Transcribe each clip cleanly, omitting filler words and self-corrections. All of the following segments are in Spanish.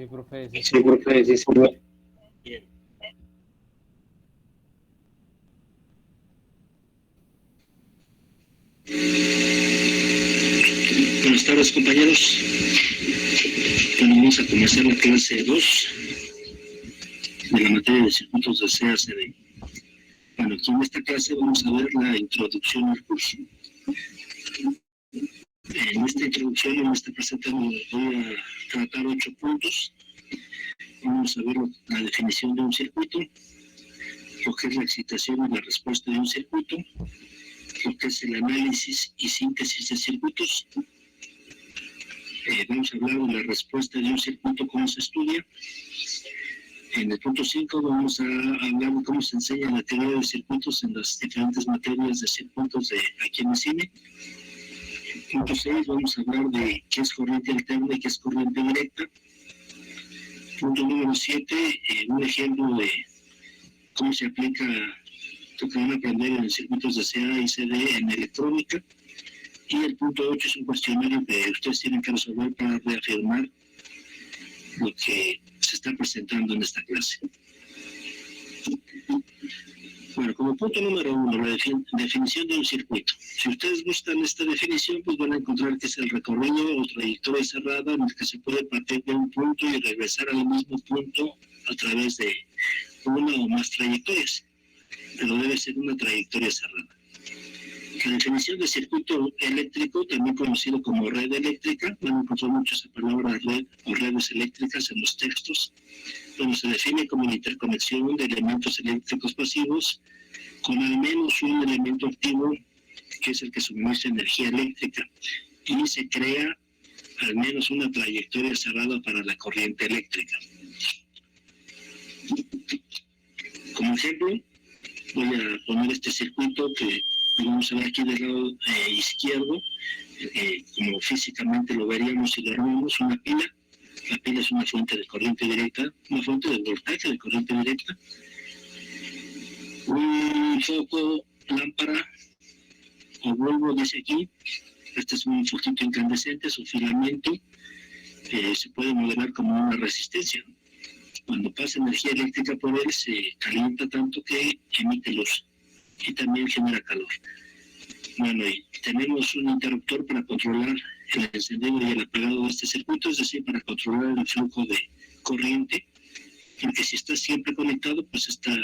profe, sí, Sí, profe, sí, profe. Bien. Buenas tardes, compañeros. Bueno, vamos a comenzar la clase 2 de la materia de circuitos de CACD. Bueno, aquí en esta clase vamos a ver la introducción al curso. En esta introducción, en esta presentación, voy a tratar 8 puntos. Vamos a ver la definición de un circuito, lo que es la excitación y la respuesta de un circuito, lo que es el análisis y síntesis de circuitos. Vamos a hablar de la respuesta de un circuito, cómo se estudia. En el punto 5 vamos a hablar de cómo se enseña la teoría de circuitos en las diferentes materias de circuitos de aquí en el cine. Punto 6 vamos a hablar de qué es corriente alterna y qué es corriente directa. Punto número 7, un ejemplo de cómo se aplica lo que van a aprender en circuitos de CA y CD en electrónica. Y el punto 8 es un cuestionario que ustedes tienen que resolver para reafirmar lo que se está presentando en esta clase. Bueno, como punto número 1, la definición de un circuito. Si ustedes buscan esta definición, pues van a encontrar que es el recorrido o trayectoria cerrada en el que se puede partir de un punto y regresar al mismo punto a través de una o más trayectorias, pero debe ser una trayectoria cerrada. La definición de circuito eléctrico, también conocido como red eléctrica, van a encontrar mucho esa palabra red o redes eléctricas en los textos, donde se define como la interconexión de elementos eléctricos pasivos con al menos un elemento activo, que es el que suministra energía eléctrica, y se crea al menos una trayectoria cerrada para la corriente eléctrica. Como ejemplo, voy a poner este circuito que vamos a ver aquí del lado izquierdo, como físicamente lo veríamos si lo armamos, una pila. La pila es una fuente de corriente directa, una fuente de voltaje de corriente directa. Un foco, lámpara o bulbo, dice aquí. Este es un foquito incandescente, su filamento se puede modelar como una resistencia. Cuando pasa energía eléctrica por él, se calienta tanto que emite luz y también genera calor. Bueno, y tenemos un interruptor para controlar el encendido y el apagado de este circuito, es decir, para controlar el flujo de corriente, porque si está siempre conectado, pues esta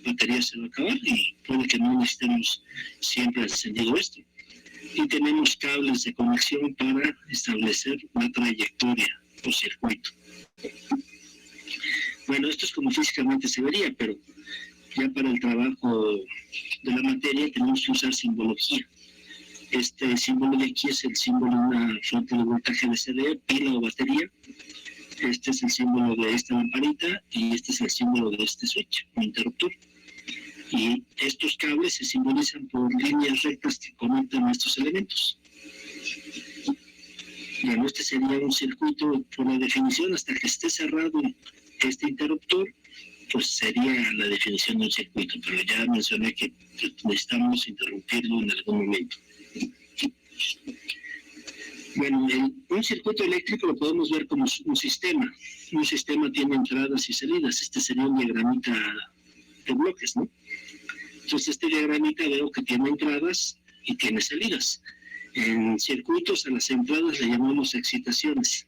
batería se va a acabar y puede que no necesitemos siempre encendido esto. Y tenemos cables de conexión para establecer una trayectoria o circuito. Bueno, esto es como físicamente se vería, pero ya para el trabajo de la materia tenemos que usar simbología. Este símbolo de aquí es el símbolo de una fuente de voltaje de CD, pila o batería. Este es el símbolo de esta lamparita y este es el símbolo de este switch o interruptor. Y estos cables se simbolizan por líneas rectas que conectan estos elementos. Bueno, este sería un circuito por la definición. Hasta que esté cerrado este interruptor, pues sería la definición de un circuito, pero ya mencioné que necesitamos interrumpirlo en algún momento. Bueno, un circuito eléctrico lo podemos ver como un sistema. Un sistema tiene entradas y salidas. Este sería un diagramita de bloques, ¿no? Entonces, este diagramita veo que tiene entradas y tiene salidas. En circuitos, a las entradas le llamamos excitaciones.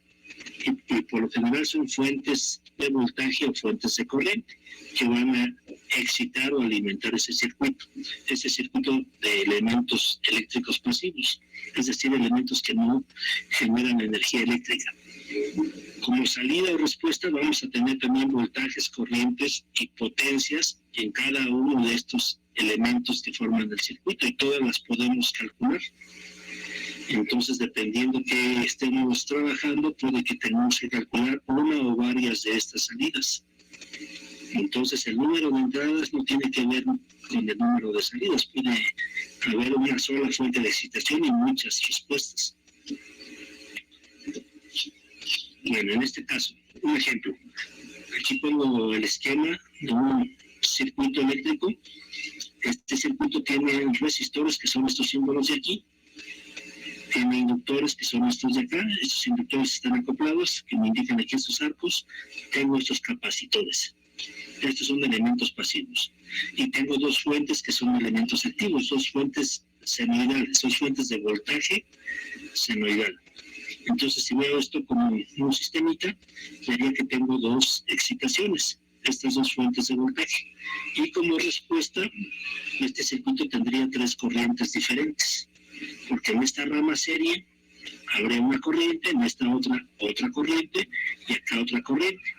Y por lo general son fuentes de voltaje o fuentes de corriente que van a excitar o alimentar ese circuito de elementos eléctricos pasivos, es decir, elementos que no generan energía eléctrica. Como salida o respuesta vamos a tener también voltajes, corrientes y potencias en cada uno de estos elementos que forman el circuito, y todas las podemos calcular. Entonces, dependiendo que estemos trabajando, puede que tengamos que calcular una o varias de estas salidas. Entonces, el número de entradas no tiene que ver con el número de salidas. Puede haber una sola fuente de excitación y muchas respuestas. Bueno, en este caso, un ejemplo. Aquí pongo el esquema de un circuito eléctrico. Este circuito tiene resistores, que son estos símbolos de aquí. tiene inductores que son estos de acá. Estos inductores están acoplados, que me indican aquí estos arcos. Tengo estos capacitores. Estos son elementos pasivos. Y tengo dos fuentes que son elementos activos, dos fuentes senoidales, dos fuentes de voltaje senoidal. Entonces, si veo esto como un sistemita, vería que tengo dos excitaciones, estas dos fuentes de voltaje. Y como respuesta, este circuito tendría tres corrientes diferentes, porque en esta rama serie habría una corriente, en esta otra corriente, y acá otra corriente.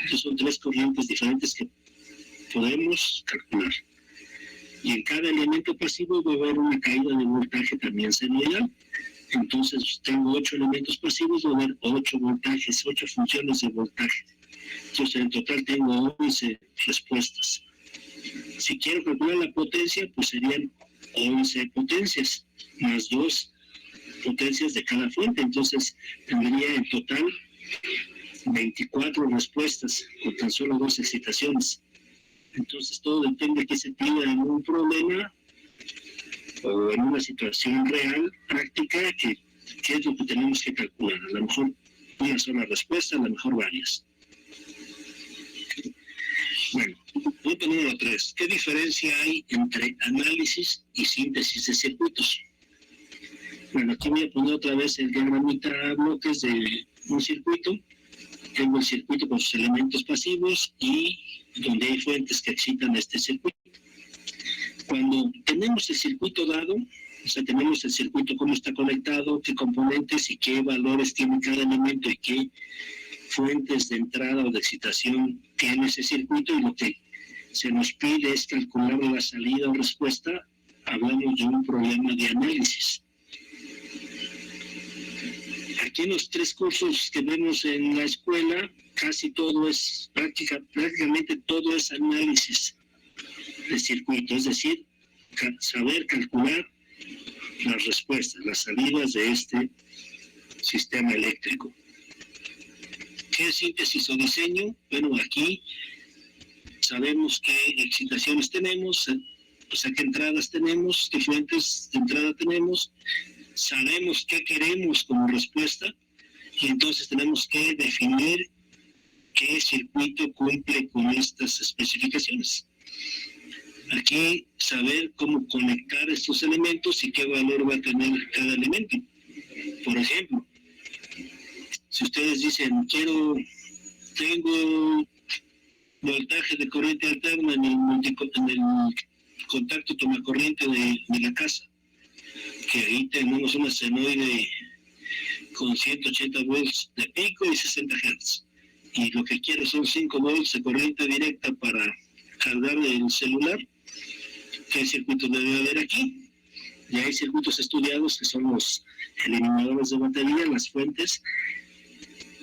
Entonces son tres corrientes diferentes que podemos calcular. Y en cada elemento pasivo va a haber una caída de voltaje también senoidal. Entonces tengo 8 elementos pasivos, va a haber 8 voltajes, 8 funciones de voltaje. Entonces en total tengo 11 respuestas. Si quiero calcular la potencia, pues serían 11 potencias, más 2 potencias de cada fuente. Entonces tendría en total 24 respuestas con tan solo 2 excitaciones. Entonces todo depende de que se pida en un problema o en una situación real, práctica, que es lo que tenemos que calcular. A lo mejor una sola respuesta, a lo mejor varias. Bueno, punto número 3. ¿Qué diferencia hay entre análisis y síntesis de circuitos? Bueno, aquí voy a poner otra vez el diagramita a bloques de un circuito. Tengo el circuito con sus elementos pasivos y donde hay fuentes que excitan este circuito. Cuando tenemos el circuito dado, o sea, tenemos el circuito cómo está conectado, qué componentes y qué valores tiene cada elemento y qué fuentes de entrada o de excitación tiene ese circuito, y lo que se nos pide es calcular la salida o respuesta, hablamos de un problema de análisis. Aquí en los 3 cursos que vemos en la escuela, casi todo es, prácticamente todo es análisis de circuito, es decir, saber calcular las respuestas, las salidas de este sistema eléctrico. ¿Qué es síntesis o diseño? Bueno, aquí sabemos qué excitaciones tenemos, o sea, qué entradas tenemos, qué fuentes de entrada tenemos, sabemos qué queremos como respuesta, y entonces tenemos que definir qué circuito cumple con estas especificaciones. Aquí saber cómo conectar estos elementos y qué valor va a tener cada elemento. Por ejemplo, si ustedes dicen, tengo voltaje de corriente alterna en el contacto tomacorriente de la casa, que ahí tenemos una senoide con 180 volts de pico y 60 Hz. Y lo que quiero son 5 volts de corriente directa para cargar el celular. ¿Qué circuito debe haber aquí? Y hay circuitos estudiados que son los eliminadores de batería, las fuentes,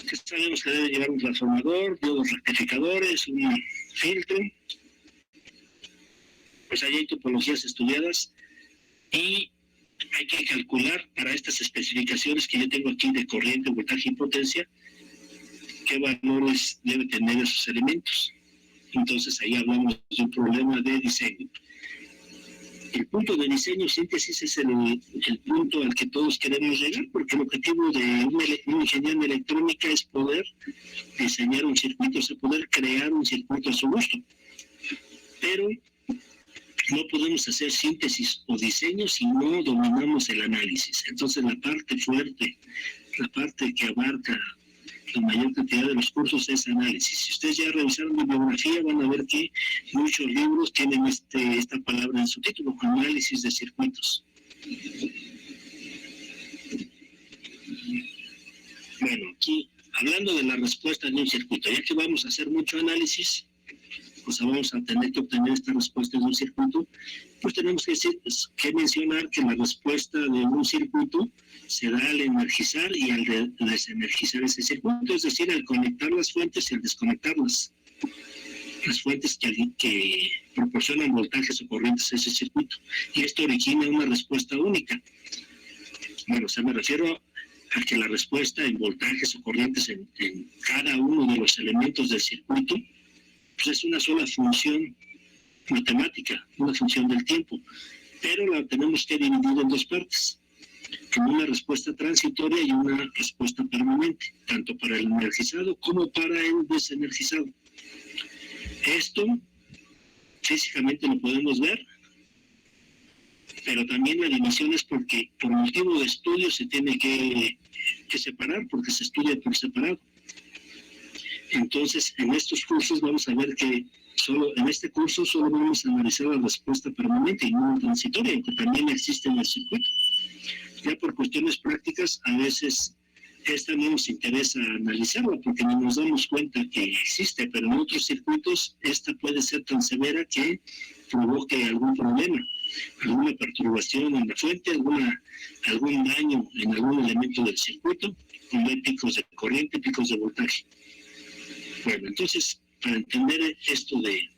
que sabemos que debe llevar un transformador, diodos rectificadores, un filtro. Pues ahí hay topologías estudiadas y hay que calcular para estas especificaciones que yo tengo aquí de corriente, voltaje y potencia, qué valores deben tener esos elementos. Entonces ahí hablamos de un problema de diseño. El punto de diseño síntesis es el punto al que todos queremos llegar, porque el objetivo de un ingeniero en electrónica es poder diseñar un circuito, es poder crear un circuito a su gusto. Pero no podemos hacer síntesis o diseño si no dominamos el análisis. Entonces la parte fuerte, la parte que abarca la mayor cantidad de los cursos es análisis. Si ustedes ya revisaron mi bibliografía, van a ver que muchos libros tienen esta palabra en su título, análisis de circuitos. Bueno, aquí, hablando de la respuesta de un circuito, ya que vamos a hacer mucho análisis, o sea, vamos a tener que obtener esta respuesta de un circuito, pues tenemos que mencionar que la respuesta de un circuito se da al energizar y al desenergizar ese circuito, es decir, al conectar las fuentes y al desconectarlas. Las fuentes que proporcionan voltajes o corrientes a ese circuito. Y esto origina una respuesta única. Bueno, o sea, me refiero a que la respuesta en voltajes o corrientes en cada uno de los elementos del circuito, pues es una sola función matemática, una función del tiempo, pero la tenemos que dividir en 2 partes. en una respuesta transitoria y una respuesta permanente, tanto para el energizado como para el desenergizado. Esto físicamente lo podemos ver, pero también la división es porque por motivo de estudio se tiene que separar, porque se estudia por separado. Entonces, en estos cursos vamos a ver que en este curso solo vamos a analizar la respuesta permanente y no la transitoria, que también existe en el circuito. Ya por cuestiones prácticas, a veces esta no nos interesa analizarla porque ni nos damos cuenta que existe, pero en otros circuitos esta puede ser tan severa que provoque algún problema, alguna perturbación en la fuente, algún daño en algún elemento del circuito, cuando hay picos de corriente, picos de voltaje. Bueno, entonces, para entender esto de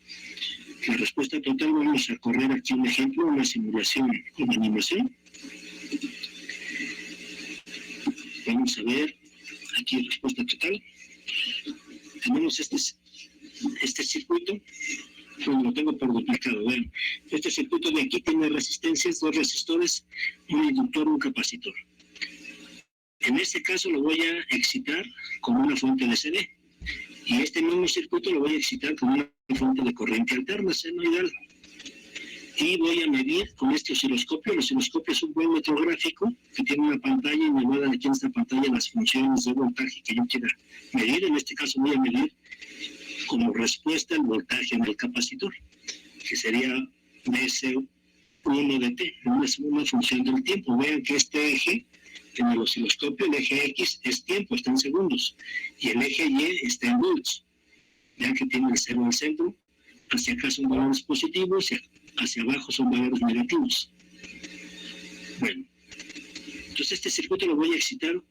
la respuesta total, vamos a correr aquí un ejemplo, una simulación con animación. Vamos a ver aquí respuesta total. Tenemos este circuito, bueno, lo tengo por duplicado. Vean, este circuito de aquí tiene resistencias, 2 resistores, un inductor, un capacitor. En este caso lo voy a excitar con una fuente de CD. Y este mismo circuito lo voy a excitar con una fuente de corriente alterna, senoidal. Y voy a medir con este osciloscopio. El osciloscopio es un buen metrográfico que tiene una pantalla y me va a dar aquí en esta pantalla las funciones de voltaje que yo quiera medir. En este caso voy a medir como respuesta el voltaje en el capacitor, que sería Vc1dt, una función del tiempo. Vean que este eje en el osciloscopio, el eje X es tiempo, está en segundos, y el eje Y está en volts. Vean que tiene el cero al centro, hacia acá son valores positivos, hacia abajo son valores negativos. Bueno, entonces este circuito lo voy a excitar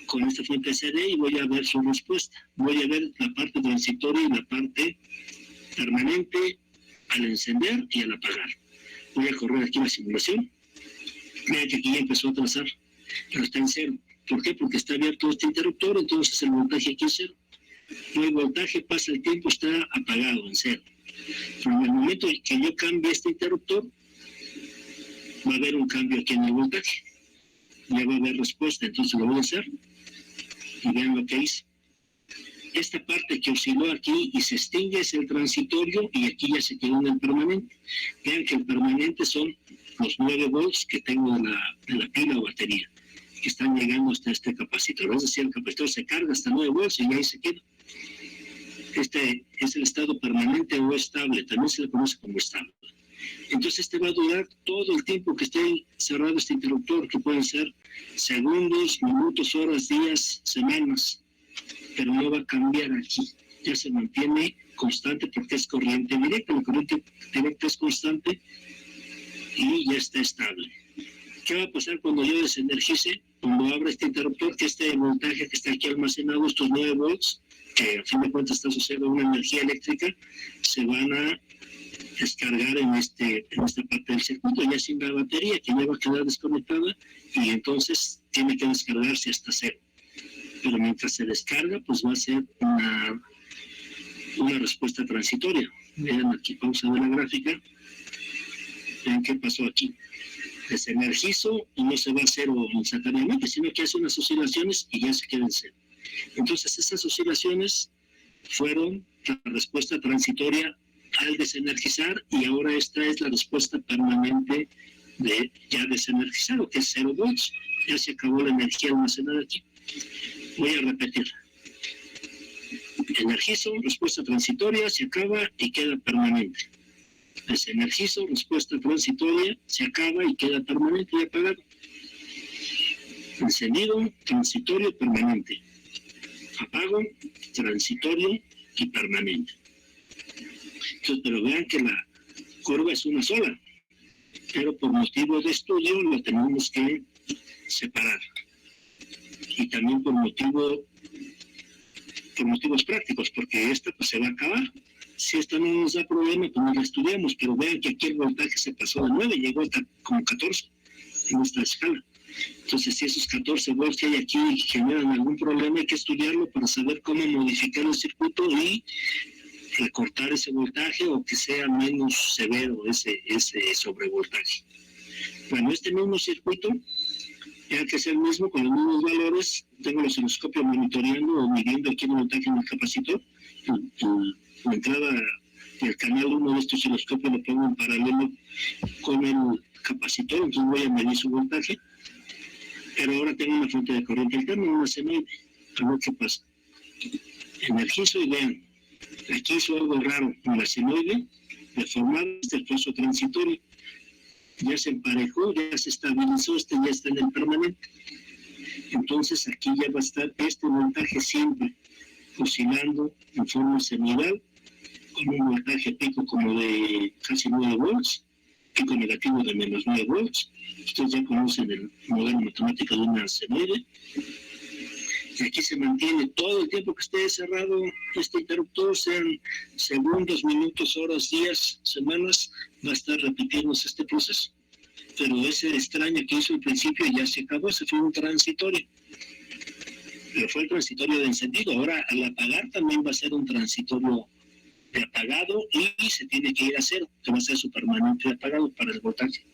con esta fuente CD y voy a ver su respuesta. Voy a ver la parte transitoria y la parte permanente al encender y al apagar. Voy a correr aquí la simulación. Vean que aquí ya empezó a trazar, pero está en cero. ¿Por qué? Porque está abierto este interruptor, entonces el voltaje aquí es cero. No hay voltaje, pasa el tiempo, está apagado en cero. Pero en el momento en que yo cambie este interruptor, va a haber un cambio aquí en el voltaje. Ya va a haber respuesta, entonces lo voy a hacer. Y vean lo que hice. Esta parte que osciló aquí y se extingue es el transitorio y aquí ya se quedó en el permanente. Vean que el permanente son los 9 volts que tengo de la pila o batería, que están llegando hasta este capacitor. Es decir, el capacitor se carga hasta 9 volts y ahí se queda. Este es el estado permanente o estable, también se le conoce como estable. Entonces este va a durar todo el tiempo que esté cerrado este interruptor, que pueden ser segundos, minutos, horas, días, semanas, pero no va a cambiar aquí. Ya se mantiene constante porque es corriente directa. La corriente directa es constante y ya está estable. ¿Qué va a pasar cuando yo desenergice? Cuando abra este interruptor, que este voltaje que está aquí almacenado, estos 9 volts, que a fin de cuentas está asociado a una energía eléctrica, se van a descargar en esta parte del circuito, ya sin la batería, que ya va a quedar desconectada, y entonces tiene que descargarse hasta cero. Pero mientras se descarga, pues va a ser una respuesta transitoria. Vean aquí, vamos a ver la gráfica. Vean qué pasó aquí. Desenergizo y no se va a cero instantáneamente, sino que hace unas oscilaciones y ya se queda en cero. Entonces, esas oscilaciones fueron la respuesta transitoria al desenergizar, y ahora esta es la respuesta permanente de ya desenergizado, que es 0 volts. Ya se acabó la energía almacenada aquí. Voy a repetir. Energizo, respuesta transitoria, se acaba y queda permanente. Desenergizo, respuesta transitoria, se acaba y queda permanente y apagado. Encendido, transitorio, permanente. Apago, transitorio y permanente. Entonces, pero vean que la curva es una sola, pero por motivo de estudio lo tenemos que separar. Y también por motivos prácticos, porque esta pues se va a acabar. Si esta no nos da problema, pues no la estudiamos, pero vean que aquí el voltaje se pasó de 9, llegó hasta como 14 en esta escala. Entonces, si esos 14 volts que hay aquí generan algún problema, hay que estudiarlo para saber cómo modificar el circuito y recortar ese voltaje o que sea menos severo ese sobrevoltaje. Bueno, este mismo circuito Ya que es el mismo, con los mismos valores, tengo el osciloscopio monitoreando o midiendo aquí el voltaje en el capacitor. La entrada del canal 1 de este osciloscopio lo pongo en paralelo con el capacitor, entonces voy a medir su voltaje. Pero ahora tengo una fuente de corriente alterna, una senoide. A ver qué pasa. Energizo y vean, aquí hizo algo raro en la senoide, de formar este paso transitorio. Ya se emparejó, ya se estabilizó, ya está en el permanente. Entonces aquí ya va a estar este voltaje siempre oscilando en forma semiral, con un voltaje pico como de casi 9 volts, pico negativo de menos 9 volts. Ustedes ya conocen el modelo matemático de una senoide. Y aquí se mantiene todo el tiempo que esté cerrado este interruptor, sean segundos, minutos, horas, días, semanas, va a estar repitiéndose este proceso. Pero ese extraño que hizo al principio ya se acabó, ese fue un transitorio. Pero fue el transitorio de encendido. Ahora al apagar también va a ser un transitorio de apagado y se tiene que ir a cero, que va a ser su permanente de apagado para el voltaje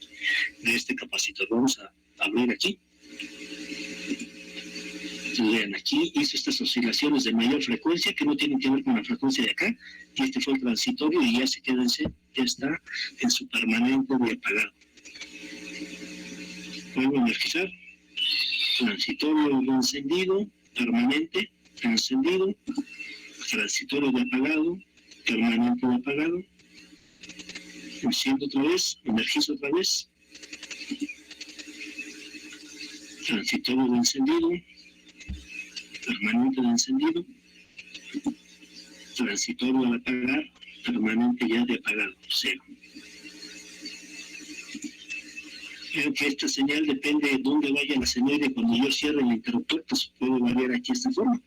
de este capacitor. Vamos a abrir aquí. Vean, aquí hizo estas oscilaciones de mayor frecuencia que no tienen que ver con la frecuencia de acá, y este fue el transitorio y ya se queda ya está en su permanente de apagado. Vuelvo a energizar, transitorio de encendido, permanente, encendido, transitorio de apagado, permanente de apagado, enciendo otra vez, energizo otra vez, transitorio de encendido, permanente de encendido, transitorio al apagar, permanente ya de apagado, cero. Creo que esta señal depende de dónde vaya la señal, cuando yo cierre el interruptor, pues puede variar aquí esta forma.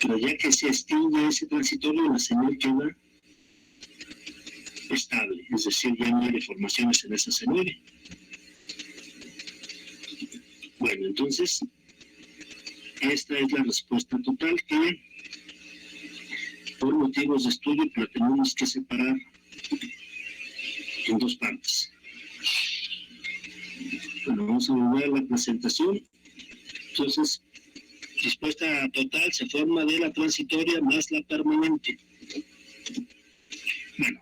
Pero ya que se extingue ese transitorio, la señal queda estable, es decir, ya no hay deformaciones en esa señal. Bueno, entonces, esta es la respuesta total que, por motivos de estudio, la tenemos que separar en dos partes. Bueno, vamos a volver a la presentación. Entonces, respuesta total se forma de la transitoria más la permanente. Bueno,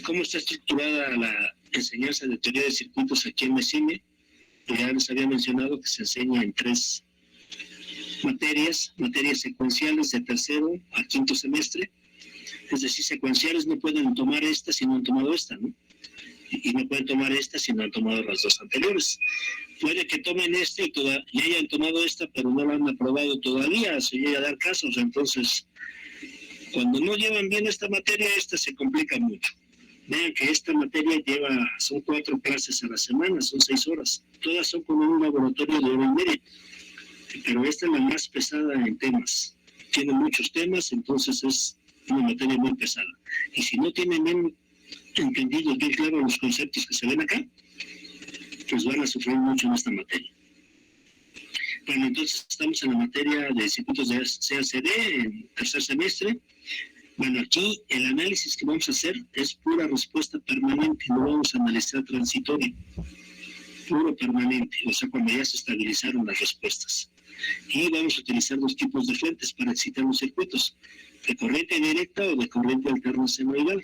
¿cómo está estructurada la enseñanza de teoría de circuitos aquí en MECIME? Ya les había mencionado que se enseña en 3 materias secuenciales de tercero a quinto semestre. Es decir, secuenciales no pueden tomar esta si no han tomado esta, ¿no? Y no pueden tomar esta si no han tomado las 2 anteriores. Puede que tomen esta y hayan tomado esta, pero no la han aprobado todavía, se llega a dar casos. Entonces, cuando no llevan bien esta materia, esta se complica mucho. Vean que esta materia son 4 clases a la semana, son 6 horas. Todas son como un laboratorio de 1 hora y media. Pero esta es la más pesada en temas. Tiene muchos temas, entonces es una materia muy pesada. Y si no tienen bien entendido, bien claro los conceptos que se ven acá, pues van a sufrir mucho en esta materia. Bueno, entonces estamos en la materia de circuitos de CACD en tercer semestre. Bueno, aquí el análisis que vamos a hacer es pura respuesta permanente, no vamos a analizar transitorio, puro permanente, o sea, cuando ya se estabilizaron las respuestas. Y vamos a utilizar 2 tipos de fuentes para excitar los circuitos, de corriente directa o de corriente alterna senoidal.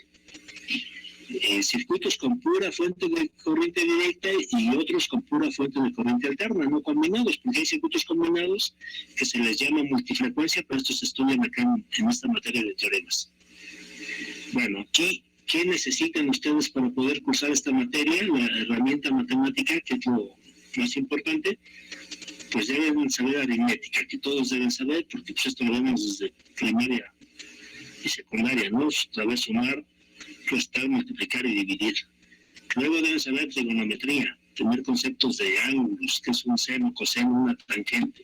Circuitos con pura fuente de corriente directa y otros con pura fuente de corriente alterna, no combinados, porque hay circuitos combinados que se les llama multifrecuencia, pero estos se estudian acá en esta materia de teoremas. Bueno, aquí, ¿qué necesitan ustedes para poder cursar esta materia? La herramienta matemática, que es lo más importante, pues deben saber aritmética, que todos deben saber, porque pues esto lo vemos desde primaria y secundaria, ¿no? Saber sumar, restar, multiplicar y dividir. Luego deben saber trigonometría, tener conceptos de ángulos, que es un seno, coseno, una tangente.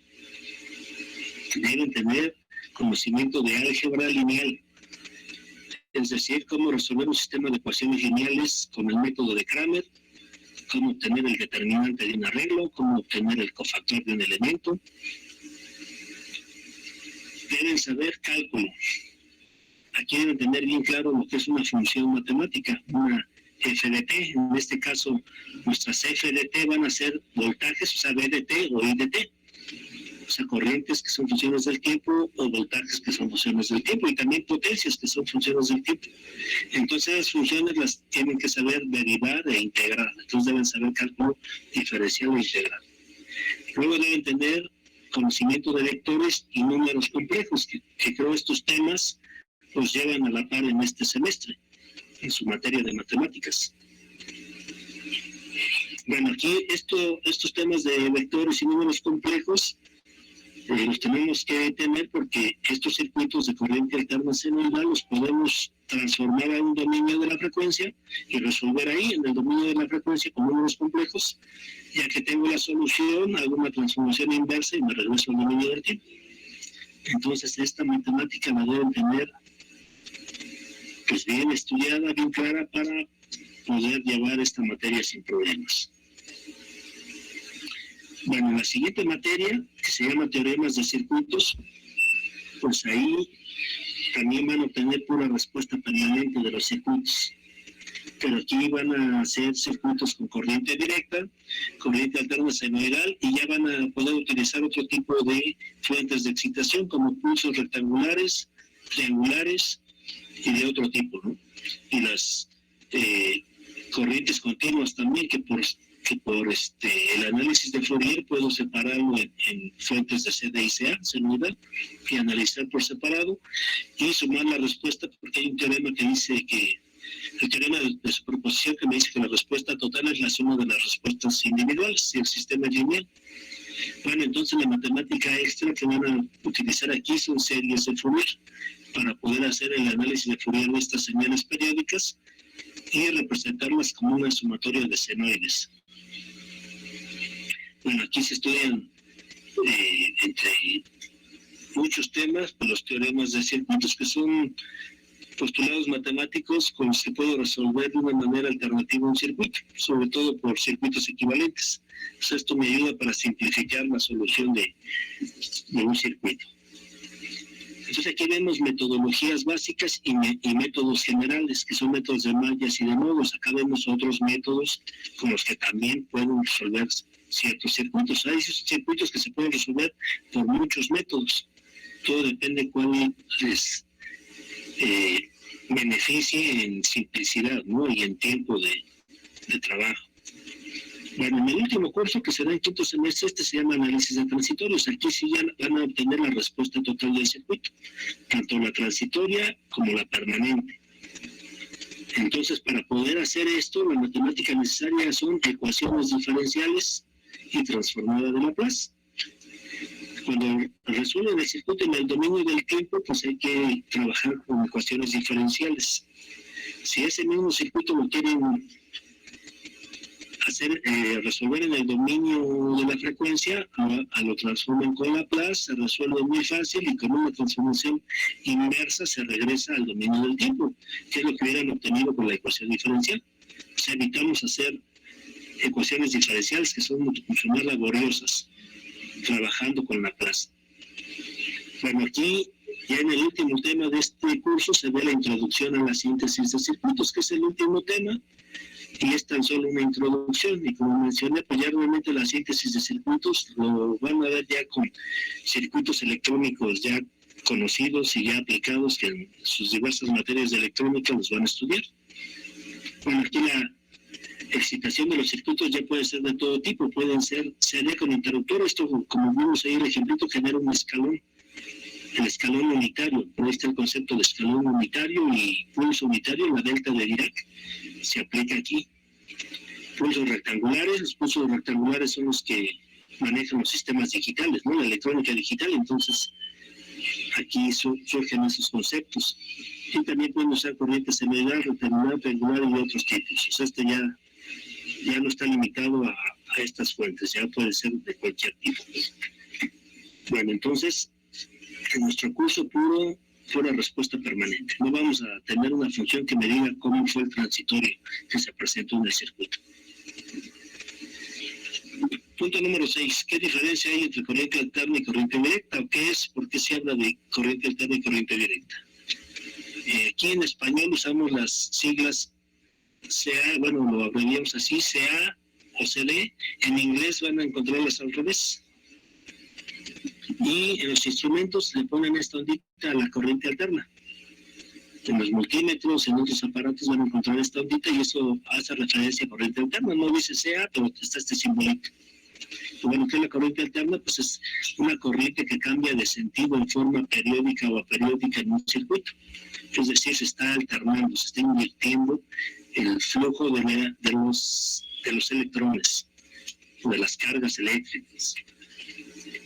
Deben tener conocimiento de álgebra lineal, es decir, cómo resolver un sistema de ecuaciones lineales con el método de Cramer, cómo obtener el determinante de un arreglo, cómo obtener el cofactor de un elemento. Deben saber cálculo. Aquí deben tener bien claro lo que es una función matemática, una FDT. En este caso, nuestras FDT van a ser voltajes, o sea, VDT o IDT. O sea, corrientes que son funciones del tiempo o voltajes que son funciones del tiempo y también potencias que son funciones del tiempo. Entonces, esas funciones las tienen que saber derivar e integrar. Entonces, deben saber cálculo diferencial e integral. Luego deben tener conocimiento de vectores y números complejos, que creo estos temas los llevan a la par en este semestre, en su materia de matemáticas. Bueno, aquí estos temas de vectores y números complejos los tenemos que tener porque estos circuitos de corriente alterna senoidal los podemos transformar a un dominio de la frecuencia y resolver ahí en el dominio de la frecuencia con números complejos. Ya que tengo la solución, hago una transformación inversa y me regreso al dominio del tiempo. Entonces esta matemática la deben tener pues bien estudiada, bien clara para poder llevar esta materia sin problemas. Bueno, la siguiente materia, que se llama teoremas de circuitos, pues ahí también van a obtener pura respuesta permanente de los circuitos. Pero aquí van a ser circuitos con corriente directa, corriente alterna senoidal, y ya van a poder utilizar otro tipo de fuentes de excitación, como pulsos rectangulares, triangulares y de otro tipo, ¿no? Y las corrientes continuas también, que por el análisis de Fourier puedo separarlo en fuentes de CD y CA, senoidal, y analizar por separado, y sumar la respuesta, porque hay un teorema que dice que el teorema de superposición que me dice que la respuesta total es la suma de las respuestas individuales si el sistema es lineal. Bueno, entonces la matemática extra que van a utilizar aquí son series de Fourier para poder hacer el análisis de Fourier de estas señales periódicas y representarlas como una sumatoria de senoides. Bueno, aquí se estudian entre muchos temas, pues los teoremas de circuitos, que son postulados matemáticos con los que puedo resolver de una manera alternativa un circuito, sobre todo por circuitos equivalentes. Pues esto me ayuda para simplificar la solución de un circuito. Entonces aquí vemos metodologías básicas y métodos generales, que son métodos de mallas y de nodos. Acá vemos otros métodos con los que también pueden resolver ciertos circuitos. Hay circuitos que se pueden resolver por muchos métodos. Todo depende cuál les beneficie en simplicidad, ¿no? Y en tiempo de trabajo. Bueno, en el último curso que será en quinto semestre, se llama análisis de transitorios. Aquí sí ya van a obtener la respuesta total del circuito, tanto la transitoria como la permanente. Entonces, para poder hacer esto, la matemática necesaria son ecuaciones diferenciales y transformada de Laplace. Cuando resuelven el circuito en el dominio del tiempo, pues hay que trabajar con ecuaciones diferenciales. Si ese mismo circuito lo quieren resolver en el dominio de la frecuencia, lo transforman con Laplace, se resuelve muy fácil y con una transformación inversa se regresa al dominio del tiempo, que es lo que hubieran obtenido con la ecuación diferencial. O sea, evitamos hacer ecuaciones diferenciales que son mucho más laboriosas, trabajando con Laplace. Bueno, aquí ya en el último tema de este curso se ve la introducción a la síntesis de circuitos, que es el último tema, y es tan solo una introducción, y como mencioné, pues ya realmente la síntesis de circuitos lo van a ver ya con circuitos electrónicos ya conocidos y ya aplicados, que en sus diversas materias de electrónica los van a estudiar. Bueno, aquí la excitación de los circuitos ya puede ser de todo tipo, pueden ser CD con interruptor. Esto, como vimos ahí el ejemplito, genera un escalón, el escalón unitario. Por ahí está el concepto de escalón unitario y pulso unitario, la delta de Dirac se aplica aquí. Pulsos rectangulares, los pulsos rectangulares son los que manejan los sistemas digitales, ¿no? La electrónica digital. Entonces aquí surgen esos conceptos. Y también pueden usar corriente senoidal, rectangular, triangular y otros tipos. O sea, ya no está limitado a estas fuentes, ya puede ser de cualquier tipo. Bueno, entonces, en nuestro curso pura respuesta permanente. No vamos a tener una función que me diga cómo fue el transitorio que se presentó en el circuito. Punto número 6. ¿Qué diferencia hay entre corriente alterna y corriente directa? ¿O qué es? ¿Por qué se habla de corriente alterna y corriente directa? Aquí en español usamos las siglas CA, bueno, lo abreviamos así, CA o CD, en inglés van a encontrarlas al revés. Y en los instrumentos le ponen esta ondita a la corriente alterna. En los multímetros, en otros aparatos van a encontrar esta ondita y eso hace referencia a corriente alterna. No dice CA, pero está este simbolito. Bueno, ¿qué es la corriente alterna? Pues es una corriente que cambia de sentido en forma periódica o aperiódica en un circuito. Es decir, se está alternando, se está invirtiendo el flujo de los electrones, de las cargas eléctricas.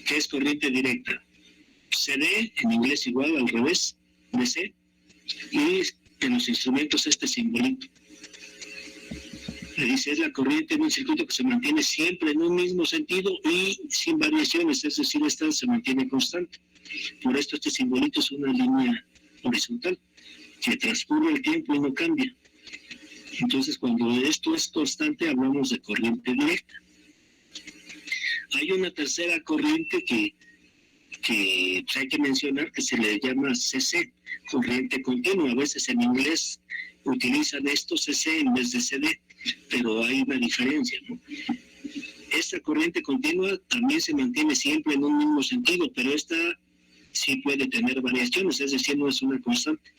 ¿Qué es corriente directa? CD, en inglés igual, al revés, DC, y en los instrumentos este simbolito. Le dice, es la corriente en un circuito que se mantiene siempre en un mismo sentido y sin variaciones, es decir, esta se mantiene constante. Por esto este simbolito es una línea horizontal, que transcurre el tiempo y no cambia. Entonces, cuando esto es constante, hablamos de corriente directa. Hay una tercera corriente que pues hay que mencionar, que se le llama CC, corriente continua. A veces en inglés utilizan esto CC en vez de CD, pero hay una diferencia, ¿no? Esta corriente continua también se mantiene siempre en un mismo sentido, pero esta sí puede tener variaciones, es decir, no es una constante.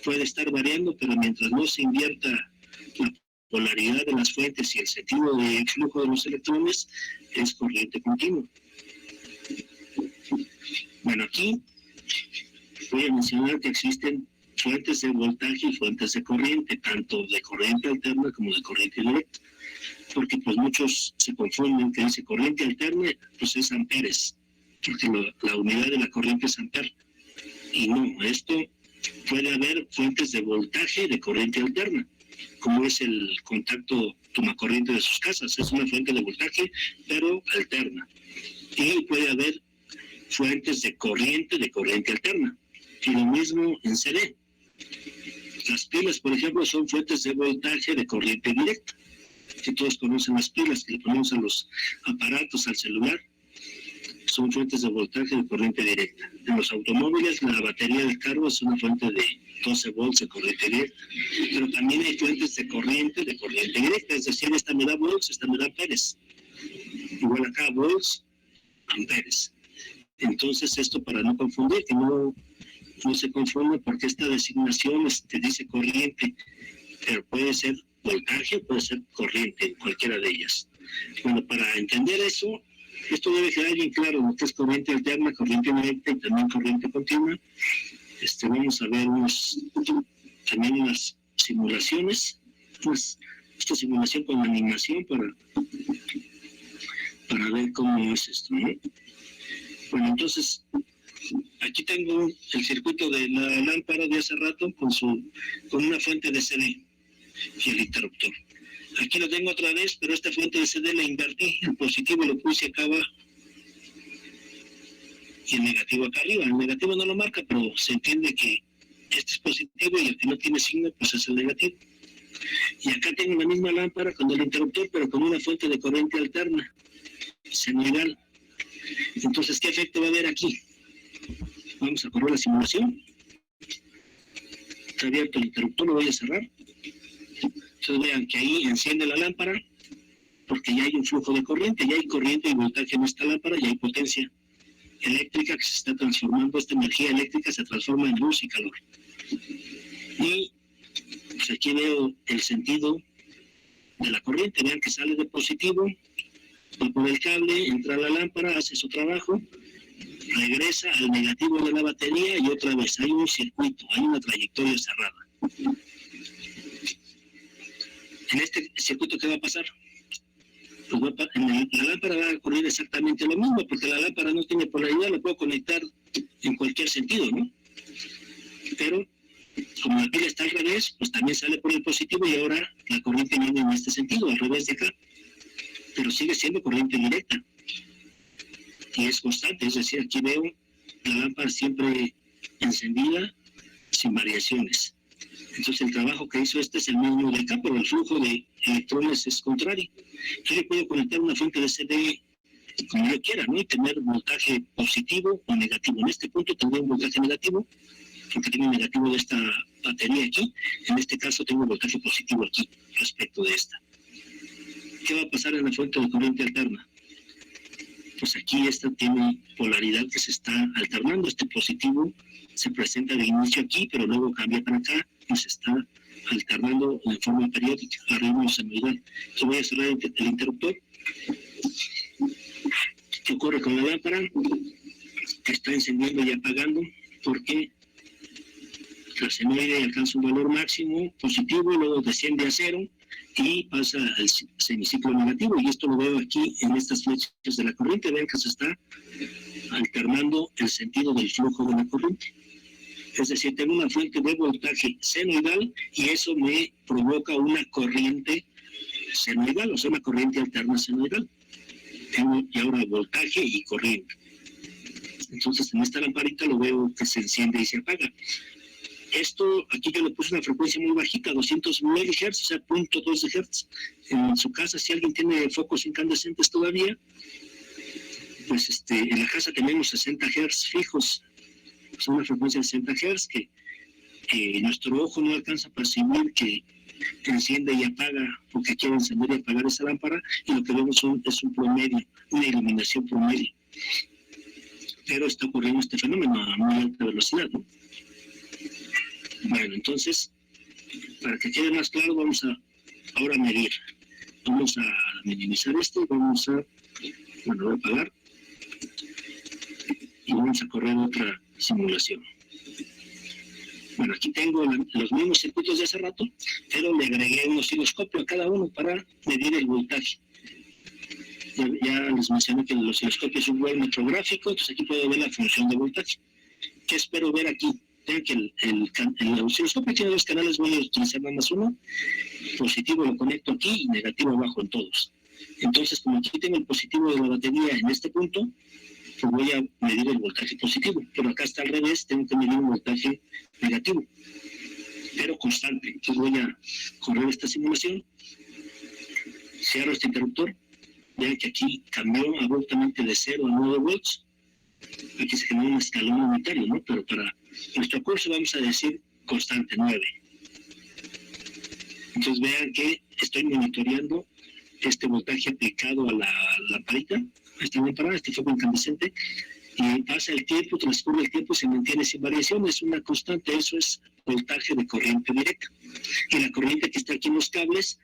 Puede estar variando, pero mientras no se invierta la polaridad de las fuentes y el sentido de flujo de los electrones, es corriente continua. Bueno, aquí voy a mencionar que existen fuentes de voltaje y fuentes de corriente, tanto de corriente alterna como de corriente directa, porque pues muchos se confunden, que dice corriente alterna, pues es amperes, porque la unidad de la corriente es amper, y no, esto puede haber fuentes de voltaje de corriente alterna, como es el contacto tomacorriente de sus casas, es una fuente de voltaje, pero alterna, y puede haber fuentes de corriente alterna, y lo mismo en CD. Las pilas, por ejemplo, son fuentes de voltaje de corriente directa, que todos conocen las pilas que le ponemos a los aparatos, al celular, son fuentes de voltaje de corriente directa. En los automóviles, la batería del carro es una fuente de 12 volts de corriente directa, pero también hay fuentes de corriente directa, es decir, esta me da volts, esta me da amperes. Igual acá, volts, amperes. Entonces, esto para no confundir, que no se confunde, porque esta designación dice corriente, pero puede ser voltaje, puede ser corriente, cualquiera de ellas. Bueno, para entender eso, esto debe quedar bien claro, lo que es corriente alterna, corriente directa y también corriente continua. Vamos a ver también unas simulaciones, esta simulación con animación para ver cómo es esto, ¿no? Bueno, entonces, aquí tengo el circuito de la lámpara de hace rato con una fuente de CD y el interruptor. Aquí lo tengo otra vez, pero esta fuente de CD la invertí, el positivo lo puse acá abajo y el negativo acá arriba. El negativo no lo marca, pero se entiende que este es positivo y el que no tiene signo, pues es el negativo. Y acá tengo la misma lámpara con el interruptor, pero con una fuente de corriente alterna, senoidal. Entonces, ¿qué efecto va a haber aquí? Vamos a correr la simulación. Está abierto el interruptor, lo voy a cerrar. Entonces vean que ahí enciende la lámpara, porque ya hay un flujo de corriente, ya hay corriente y voltaje en esta lámpara, ya hay potencia eléctrica que se está transformando, esta energía eléctrica se transforma en luz y calor. Y pues aquí veo el sentido de la corriente, vean que sale de positivo, va por el cable, entra a la lámpara, hace su trabajo, regresa al negativo de la batería y otra vez hay un circuito, hay una trayectoria cerrada. En este circuito, ¿qué va a pasar? Pues la lámpara va a ocurrir exactamente lo mismo, porque la lámpara no tiene polaridad, la puedo conectar en cualquier sentido, ¿no? Pero como la pila está al revés, pues también sale por el positivo y ahora la corriente viene en este sentido, al revés de acá. Pero sigue siendo corriente directa. Y es constante, es decir, aquí veo la lámpara siempre encendida, sin variaciones. Entonces el trabajo que hizo es el mismo de acá, pero el flujo de electrones es contrario. Entonces yo puedo conectar una fuente de CD como yo quiera, ¿no? Y tener voltaje positivo o negativo. En este punto tendría un voltaje negativo porque tengo negativo de esta batería aquí. En este caso tengo voltaje positivo aquí respecto de esta. ¿Qué va a pasar en la fuente de corriente alterna? Pues aquí esta tiene polaridad que se está alternando. Este positivo se presenta de inicio aquí, pero luego cambia para acá y se está alternando de forma periódica a ritmo senoidal. Yo voy a cerrar el interruptor. ¿Qué ocurre con la lámpara? Que está encendiendo y apagando porque la senoide alcanza un valor máximo positivo, luego desciende a cero y pasa al semiciclo negativo. Y esto lo veo aquí en estas flechas de la corriente. Vean que se está alternando el sentido del flujo de la corriente. Es decir, tengo una fuente de voltaje senoidal y eso me provoca una corriente senoidal, o sea, una corriente alterna senoidal. Tengo y ahora voltaje y corriente. Entonces, en esta lamparita lo veo que se enciende y se apaga. Esto, aquí yo le puse una frecuencia muy bajita, 200 MHz, o sea, 0.2 de Hz. En su casa, si alguien tiene focos incandescentes todavía, pues en la casa tenemos 60 Hz fijos. Es una frecuencia de 60 Hz que nuestro ojo no alcanza a percibir que enciende y apaga porque quiere encender y apagar esa lámpara, y lo que vemos es un promedio, una iluminación promedio. Pero está ocurriendo este fenómeno a muy alta velocidad, ¿no? Bueno, entonces, para que quede más claro, vamos a ahora medir. Vamos a minimizar esto y vamos a, bueno, voy a apagar y vamos a correr otra simulación. Bueno, aquí tengo los mismos circuitos de hace rato, pero le agregué un osciloscopio a cada uno para medir el voltaje. Ya les mencioné que el osciloscopio es un voltmetro gráfico, entonces aquí puedo ver la función de voltaje. ¿Qué espero ver aquí? Vean que el osciloscopio tiene dos canales, voy a utilizar nada más uno. Positivo lo conecto aquí y negativo abajo en todos. Entonces, como aquí tengo el positivo de la batería en este punto, pues voy a medir el voltaje positivo. Pero acá está al revés, tengo que medir un voltaje negativo, pero constante. Entonces voy a correr esta simulación. Cierro este interruptor. Vean que aquí cambió abruptamente de 0 a 9 volts. Aquí se genera un escalón unitario, ¿no? Pero para nuestro curso vamos a decir constante, 9. Entonces vean que estoy monitoreando este voltaje aplicado a la lamparita, a esta lámpara, este foco incandescente, y pasa el tiempo, transcurre el tiempo, se mantiene sin variación, es una constante, eso es voltaje de corriente directa. Y la corriente que está aquí en los cables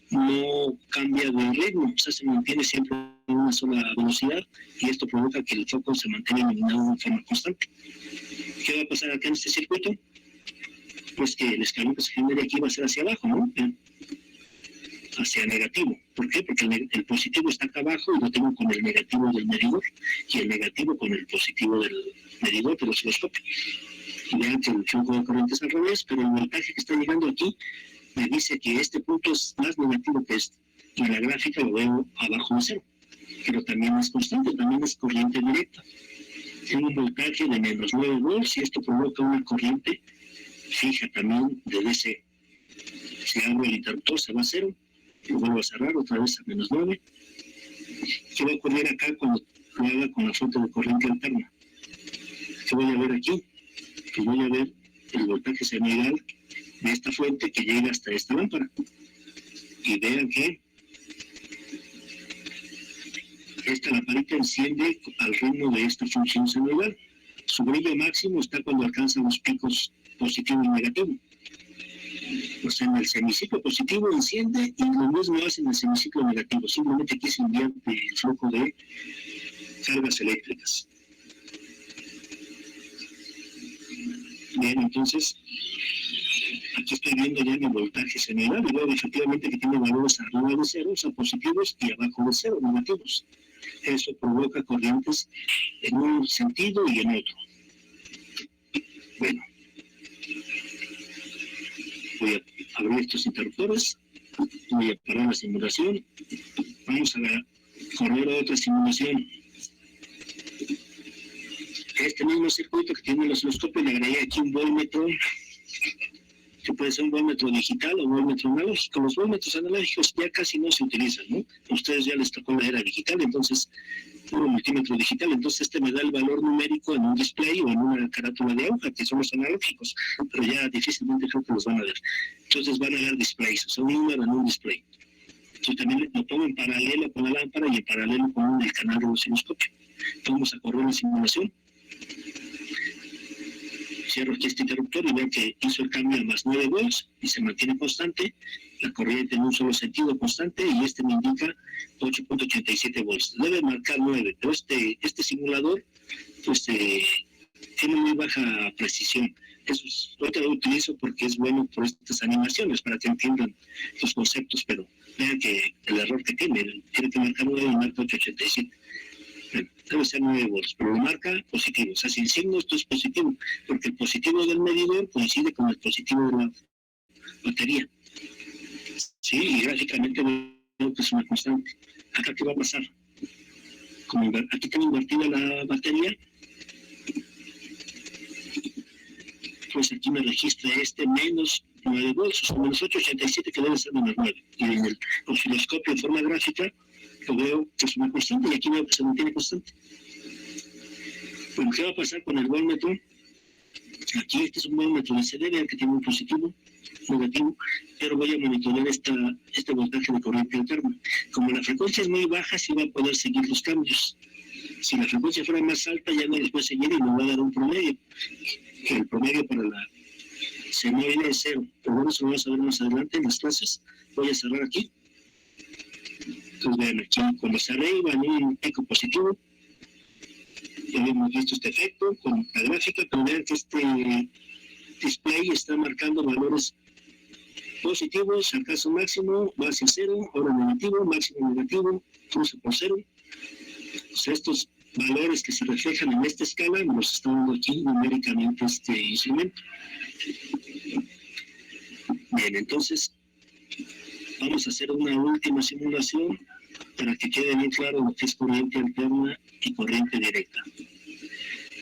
no cambia de ritmo, o sea, se mantiene siempre en una sola velocidad, y esto provoca que el foco se mantenga iluminado de forma constante. ¿Qué va a pasar acá en este circuito? Pues que el escalón que se genere aquí va a ser hacia abajo, ¿no? Hacia negativo. ¿Por qué? Porque el positivo está acá abajo y lo tengo con el negativo del medidor, y el negativo con el positivo del medidor del osciloscopio. Y vean que el flujo de corriente es al revés, pero el voltaje que está llegando aquí me dice que este punto es más negativo que este. Y en la gráfica lo veo abajo de 0. Pero también es constante, también es corriente directa. Tengo un voltaje de menos 9 volts y esto provoca una corriente fija también de DC. Si abro el interruptor se va a 0, lo vuelvo a cerrar otra vez a menos 9. ¿Qué va a ocurrir acá cuando lo haga con la fuente de corriente alterna? ¿Qué voy a ver aquí? Que voy a ver el voltaje senoidal de esta fuente que llega hasta esta lámpara. Y vean que esta lamparita enciende al ritmo de esta función senoidal. Su brillo máximo está cuando alcanza los picos positivo y negativo. O sea, en el semiciclo positivo enciende y lo mismo hace en el semiciclo negativo. Simplemente aquí se invierte el flujo de cargas eléctricas. Bien, entonces, aquí estoy viendo ya mi voltaje senoidal y veo efectivamente que tiene valores arriba de 0, o sea, positivos, y abajo de 0, negativos. Eso provoca corrientes en un sentido y en otro. Bueno, voy a abrir estos interruptores, voy a parar la simulación, vamos a correr otra simulación. Este mismo circuito que tiene el osciloscopio, le agregué aquí un voltmetro, que puede ser un voltmetro digital o un voltmetro analógico. Los voltmetros analógicos ya casi no se utilizan, ¿no? A ustedes ya les tocó la era digital, entonces puro multímetro digital. Entonces este me da el valor numérico en un display o en una carátula de aguja, que son los analógicos, pero ya difícilmente creo que los van a ver. Entonces van a ver displays, o sea, un número en un display. Entonces también lo pongo en paralelo con la lámpara y en paralelo con el canal de osciloscopio. Vamos a correr la simulación. Cierro aquí este interruptor y veo que hizo el cambio a más 9 volts y se mantiene constante, la corriente en un solo sentido constante, y este me indica 8.87 volts. Debe marcar 9, pero este simulador pues tiene muy baja precisión. Ahorita lo utilizo porque es bueno por estas animaciones, para que entiendan los conceptos, pero vean que el error que tiene que marcar 9 y marca 8.87. Debe ser 9 volts, pero lo marca positivo. O sea, sin signo esto es positivo, porque el positivo del medidor coincide con el positivo de la batería. Sí, y gráficamente veo que es una constante. ¿Acá qué va a pasar? Aquí tengo invertida la batería, pues aquí me registra menos 9 volts, o sea, menos 8.87, que debe ser menos 9. Y en el osciloscopio en forma gráfica lo veo que es una constante, y aquí veo que se mantiene constante. Bueno, ¿qué va a pasar con el voltmetro? Aquí este es un voltmetro de CD, vean que tiene un positivo, negativo, pero voy a monitorear este voltaje de corriente alterna. Como la frecuencia es muy baja, sí va a poder seguir los cambios. Si la frecuencia fuera más alta, ya no los puede seguir y nos va a dar un promedio. El promedio para la senoide es 0, pero bueno, eso lo vamos a ver más adelante en las clases. Voy a cerrar aquí. Entonces vean aquí, cuando cerré iba en un pico positivo. Ya habíamos visto este efecto con la gráfica, pero vean que este display está marcando valores positivos, al caso máximo, va hacia 0, ahora negativo, máximo negativo, cruce por 0. O sea, estos valores que se reflejan en esta escala nos está dando aquí numéricamente este instrumento. Bien, entonces vamos a hacer una última simulación para que quede bien claro lo que es corriente alterna y corriente directa.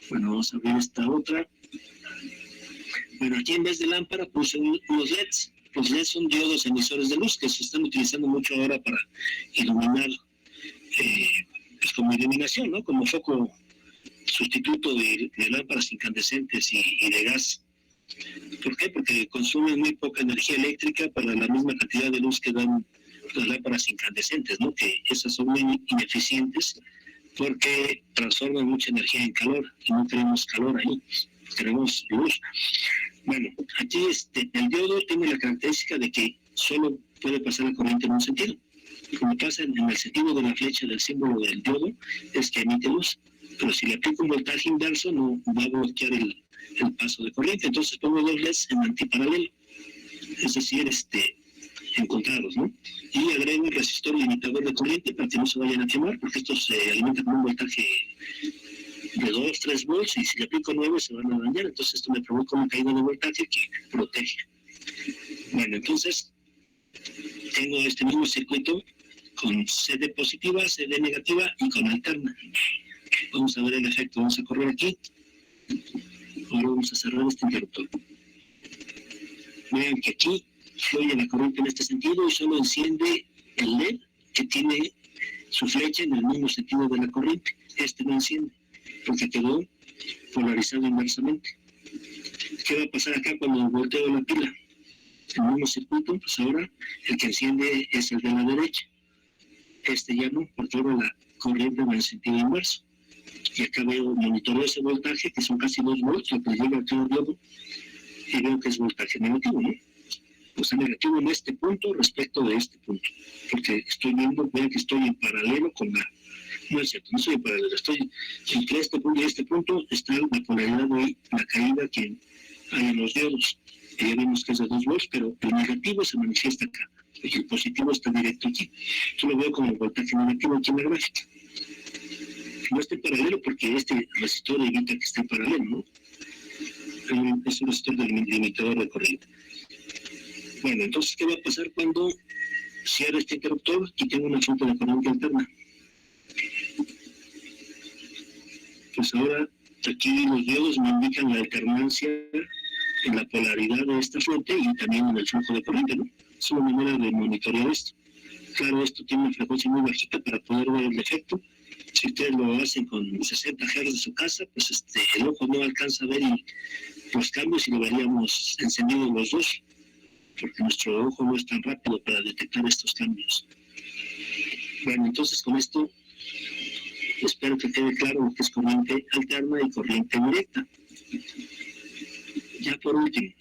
Bueno, vamos a abrir esta otra. Bueno, aquí en vez de lámpara puse unos LEDs. Los LEDs son diodos emisores de luz que se están utilizando mucho ahora para iluminar, pues como iluminación, ¿no? Como foco sustituto de lámparas incandescentes y de gas. ¿Por qué? Porque consumen muy poca energía eléctrica para la misma cantidad de luz que dan las lámparas incandescentes, ¿no? Que esas son muy ineficientes porque transforman mucha energía en calor y no queremos calor ahí, queremos luz. Bueno, aquí el diodo tiene la característica de que solo puede pasar la corriente en un sentido. Como pasa en el sentido de la flecha del símbolo del diodo, es que emite luz. Pero si le aplico un voltaje inverso, no va a bloquear el paso de corriente. Entonces pongo dos LEDs en antiparalelo, es decir, encontrados, ¿no? Y agrego un resistor limitador de corriente para que no se vayan a quemar, porque estos se alimentan con un voltaje de 2, 3 volts, y si le aplico 9 se van a dañar. Entonces esto me provoca una caída de voltaje que protege. Bueno, entonces tengo este mismo circuito con CD positiva, CD negativa y con alterna. Vamos a ver el efecto, vamos a correr aquí. Ahora vamos a cerrar este interruptor. Vean que aquí fluye la corriente en este sentido y solo enciende el LED que tiene su flecha en el mismo sentido de la corriente. Este no enciende porque quedó polarizado inversamente. ¿Qué va a pasar acá cuando volteo la pila? El mismo circuito, pues ahora el que enciende es el de la derecha. Ya no, porque ahora la corriente va en sentido inverso. Y acá monitoreo ese voltaje, que son casi 2 volts, lo que llega aquí al diodo, y veo que es voltaje negativo, ¿no? Pues es negativo en este punto respecto de este punto, porque vean que estoy en paralelo con la... No es cierto, no estoy en paralelo, estoy entre este punto y este punto, está la polaridad de la caída que hay en los diodos. Y ya vemos que es de 2 volts, pero el negativo se manifiesta acá, y el positivo está directo aquí. Yo lo veo como el voltaje negativo aquí en la gráfica. No está en paralelo porque este resistor evita que esté en paralelo, ¿no? Es un resistor del limitador de corriente. Bueno, entonces, ¿qué va a pasar cuando cierre este interruptor y tengo una fuente de corriente alterna? Pues ahora aquí los diodos me indican la alternancia en la polaridad de esta fuente y también en el flujo de corriente, ¿no? Es una manera de monitorear esto. Claro, esto tiene una frecuencia muy bajita para poder ver el efecto, Si ustedes lo hacen con 60 Hz de su casa, pues el ojo no alcanza a ver los cambios y lo veríamos encendidos los dos, porque nuestro ojo no es tan rápido para detectar estos cambios. Bueno, entonces con esto espero que quede claro lo que es corriente alterna y corriente directa. Ya por último,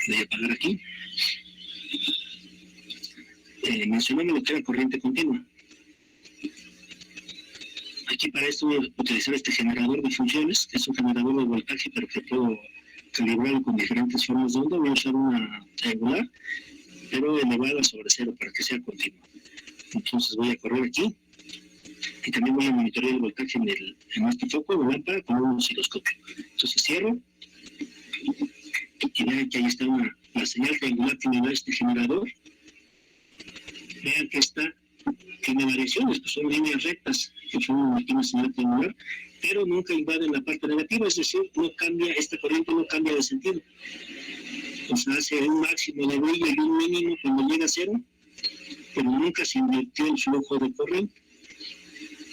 voy a apagar aquí. Mencionamos lo que era corriente continua. Aquí para esto voy a utilizar este generador de funciones, que es un generador de voltaje, pero que puedo calibrarlo con diferentes formas de onda. Voy a usar una triangular, pero elevada sobre cero para que sea continua. Entonces voy a correr aquí y también voy a monitorear el voltaje en este foco de lámpara con un osciloscopio. Entonces cierro y vean que ahí está la señal triangular que me da este generador. Vean que esta tiene variaciones, que son líneas rectas que forman aquí una señal triangular, pero nunca invaden la parte negativa, es decir, no cambia, esta corriente no cambia de sentido. O sea, hace un máximo de brillo y un mínimo cuando llega a cero, pero nunca se invirtió el flujo de corriente.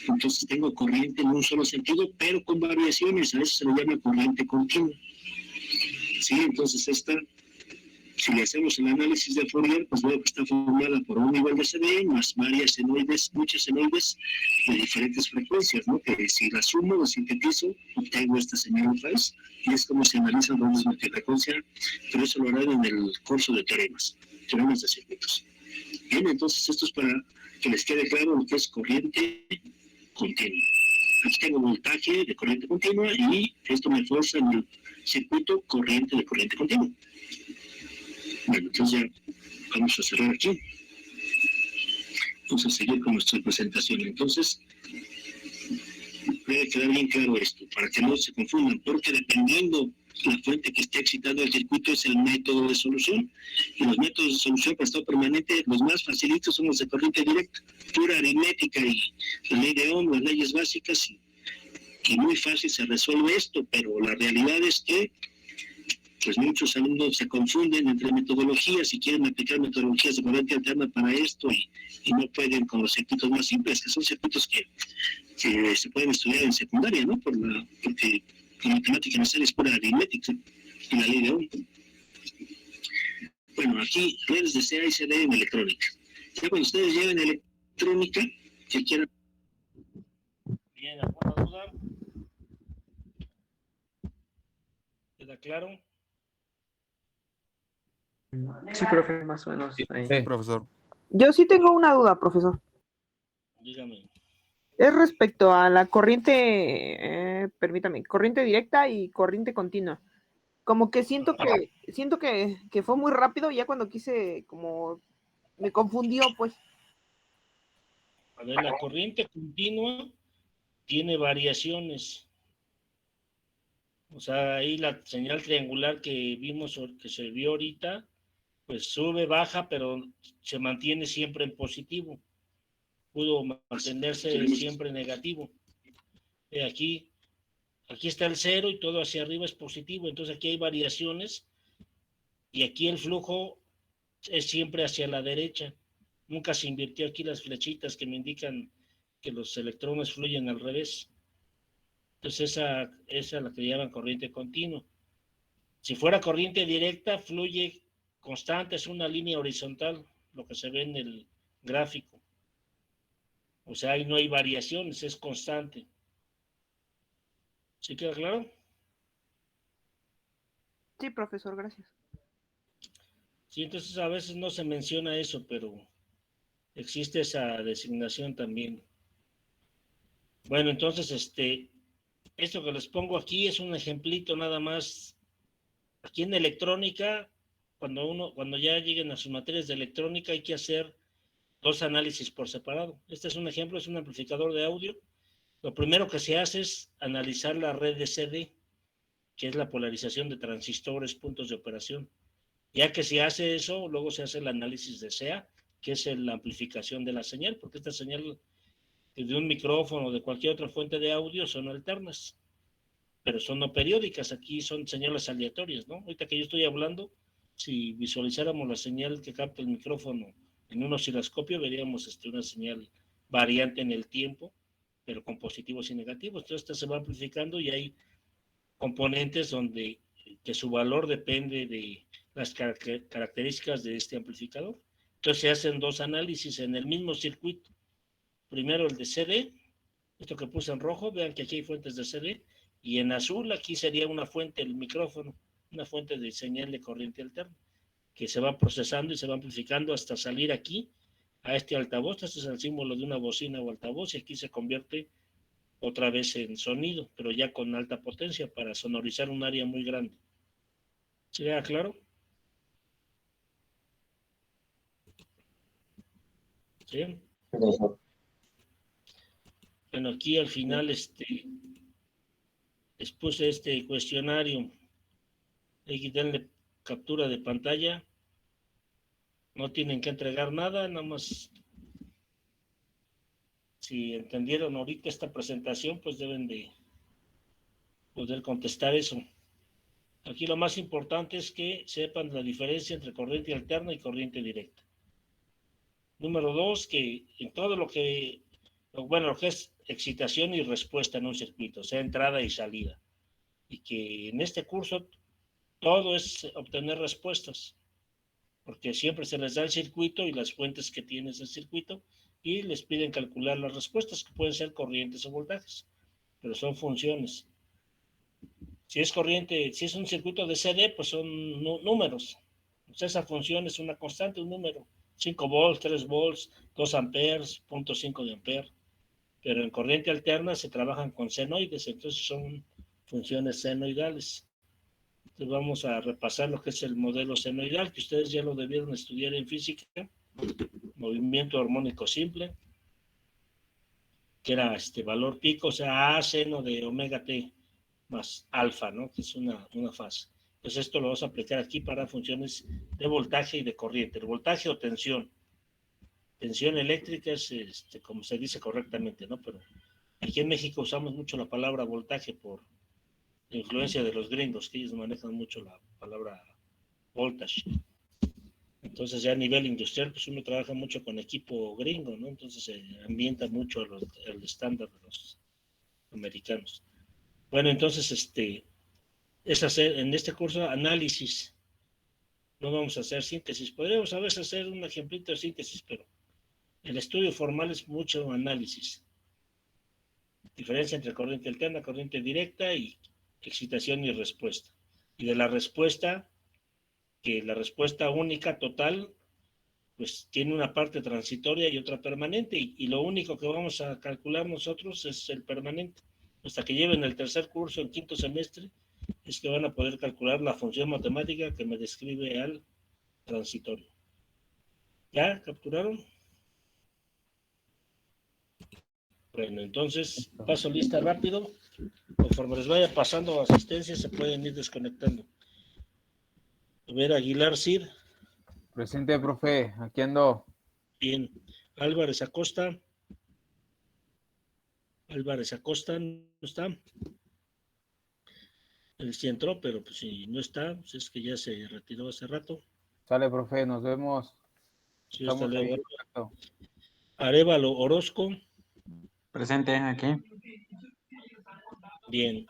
Entonces tengo corriente en un solo sentido, pero con variaciones, a eso se le llama corriente continua. Sí, entonces si le hacemos el análisis de Fourier, pues veo que está formada por un nivel de CD más varias senoides, muchas senoides de diferentes frecuencias, ¿no? Que si las sumo, las sintetizo, obtengo esta señal otra vez, y es como se analizan los multifrecuencia, pero eso lo harán en el curso de teoremas de circuitos. Bien, entonces esto es para que les quede claro lo que es corriente continua. Aquí tengo voltaje de corriente continua y esto me fuerza en el circuito corriente de corriente continua. Bueno, entonces ya vamos a cerrar aquí. Vamos a seguir con nuestra presentación. Entonces, debe quedar bien claro esto, para que no se confundan, porque dependiendo la fuente que esté excitando el circuito es el método de solución. Y los métodos de solución para estado permanente, los más facilitos son los de corriente directa, pura aritmética y la ley de Ohm, las leyes básicas, y muy fácil se resuelve esto, pero la realidad es que pues muchos alumnos se confunden entre metodologías y quieren aplicar metodologías de corriente alterna para esto y no pueden con los circuitos más simples, que son circuitos que se pueden estudiar en secundaria, ¿no? Porque la matemática inicial es pura aritmética y la ley de Ohm. Bueno, aquí redes de CA y CD en electrónica. Ya cuando ustedes lleven electrónica, que quieran... Bien, ¿alguna duda? ¿Queda claro? Sí, profe, más o menos. Sí, Ahí. profesor. Yo sí tengo una duda, profesor. Dígame. Es respecto a la corriente, permítame, corriente directa y corriente continua. Como que siento que fue muy rápido ya cuando quise, como me confundió, pues. A ver, la corriente continua tiene variaciones. O sea, ahí la señal triangular que vimos, que se vio ahorita, pues sube, baja, pero se mantiene siempre en positivo. Pudo mantenerse siempre negativo. Aquí está el cero y todo hacia arriba es positivo. Entonces aquí hay variaciones y aquí el flujo es siempre hacia la derecha. Nunca se invirtió aquí las flechitas que me indican que los electrones fluyen al revés. Entonces esa es la que llaman corriente continua. Si fuera corriente directa, fluye constante, es una línea horizontal, lo que se ve en el gráfico. O sea, ahí no hay variaciones, es constante. ¿Sí queda claro? Sí, profesor, gracias. Sí, entonces a veces no se menciona eso, pero existe esa designación también. Bueno, entonces esto que les pongo aquí es un ejemplito nada más. Aquí en electrónica, cuando ya lleguen a sus materias de electrónica, hay que hacer dos análisis por separado. Este es un ejemplo, es un amplificador de audio. Lo primero que se hace es analizar la red de CD, que es la polarización de transistores, puntos de operación. Ya que se hace eso, luego se hace el análisis de CA, que es la amplificación de la señal, porque esta señal de un micrófono o de cualquier otra fuente de audio son alternas, pero son no periódicas, aquí son señales aleatorias, ¿no? Ahorita que yo estoy hablando, si visualizáramos la señal que capta el micrófono en un osciloscopio, veríamos una señal variante en el tiempo, pero con positivos y negativos. Entonces, esta se va amplificando y hay componentes donde que su valor depende de las características de este amplificador. Entonces, se hacen dos análisis en el mismo circuito. Primero el de CD, esto que puse en rojo, vean que aquí hay fuentes de CD, y en azul aquí sería una fuente, el micrófono, una fuente de señal de corriente alterna, que se va procesando y se va amplificando hasta salir aquí a este altavoz. Este es el símbolo de una bocina o altavoz, y aquí se convierte otra vez en sonido, pero ya con alta potencia para sonorizar un área muy grande. ¿Se queda claro? ¿Sí? Bueno, aquí al final les puse este cuestionario. Hay que darle captura de pantalla. No tienen que entregar nada, nada más. Si entendieron ahorita esta presentación, pues deben de poder contestar eso. Aquí lo más importante es que sepan la diferencia entre corriente alterna y corriente directa. Número dos, que en todo lo que es excitación y respuesta en un circuito, sea entrada y salida, y que en este curso todo es obtener respuestas, porque siempre se les da el circuito y las fuentes que tiene ese circuito, y les piden calcular las respuestas, que pueden ser corrientes o voltajes, pero son funciones. Si es corriente, si es un circuito de CD, pues son números. Pues esa función es una constante, un número. 5 volts, 3 volts, 2 amperes, 0.5 de ampere. Pero en corriente alterna se trabajan con senoides, entonces son funciones senoidales. Entonces vamos a repasar lo que es el modelo senoidal, que ustedes ya lo debieron estudiar en física. Movimiento armónico simple, que era valor pico, o sea, A seno de omega t más alfa, ¿no? Que es una fase. Entonces esto lo vamos a aplicar aquí para funciones de voltaje y de corriente. El voltaje o tensión. Tensión eléctrica es como se dice correctamente, ¿no? Pero aquí en México usamos mucho la palabra voltaje por la influencia de los gringos, que ellos manejan mucho la palabra voltage. Entonces ya a nivel industrial, pues uno trabaja mucho con equipo gringo, ¿no? Entonces se ambienta mucho al estándar de los americanos. Bueno, entonces es hacer en este curso análisis. No vamos a hacer síntesis. Podríamos a veces hacer un ejemplito de síntesis, pero el estudio formal es mucho análisis. Diferencia entre corriente alterna, corriente directa y excitación y respuesta. Y de la respuesta, que la respuesta única total, pues tiene una parte transitoria y otra permanente, y lo único que vamos a calcular nosotros es el permanente. Hasta que lleven el tercer curso en quinto semestre, es que van a poder calcular la función matemática que me describe al transitorio. ¿Ya capturaron? Bueno, entonces paso lista rápido. Conforme les vaya pasando asistencia, se pueden ir desconectando. A ver, Aguilar Cid. Presente, profe. Aquí ando. Bien. Álvarez Acosta. Álvarez Acosta no está. Él sí entró, pero pues si no está, pues es que ya se retiró hace rato. Sale, profe. Nos vemos. Sí, hasta Estamos ahí luego. en contacto. Arévalo Orozco. Presente aquí. Bien.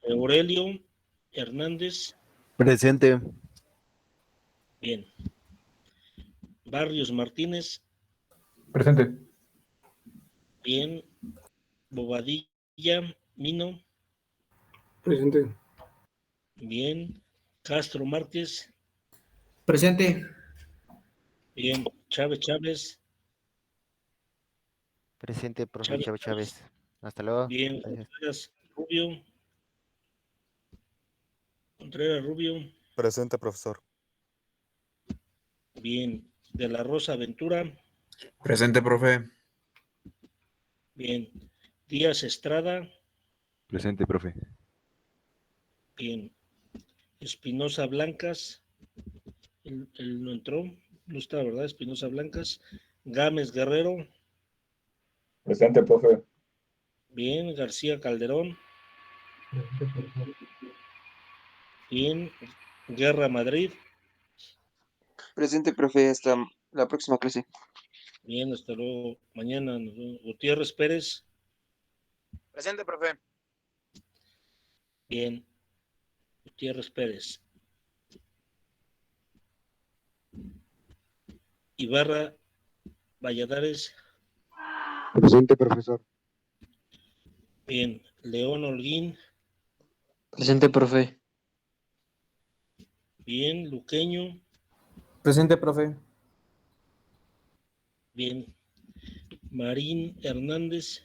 Aurelio Hernández. Presente. Bien. Barrios Martínez. Presente. Bien. Bobadilla Mino. Presente. Bien. Castro Márquez. Presente. Bien. Chávez. Presente, profe Chávez. Hasta luego. Bien. Gracias. Contreras Rubio. Presente, profesor. Bien. De la Rosa Ventura. Presente, profe. Bien. Díaz Estrada. Presente, profe. Bien. Espinosa Blancas. Él no entró. No está, ¿verdad? Espinosa Blancas. Gámez Guerrero. Presente, profe. Bien. García Calderón. Bien. Guerra Madrid. Presente, profe, hasta la próxima clase. Bien, hasta luego. Mañana nos vemos. Gutiérrez Pérez. Presente, profe. Bien. Gutiérrez Pérez. Ibarra Valladares. Presente, profesor. Bien. León Holguín. Presente, profe. Bien. Luqueño. Presente, profe. Bien. Marín Hernández.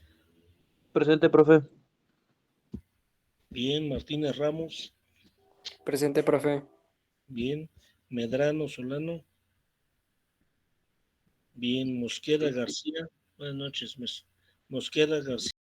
Presente, profe. Bien. Martínez Ramos. Presente, profe. Bien. Medrano Solano. Bien. Mosqueda García. Buenas noches, Mosqueda García.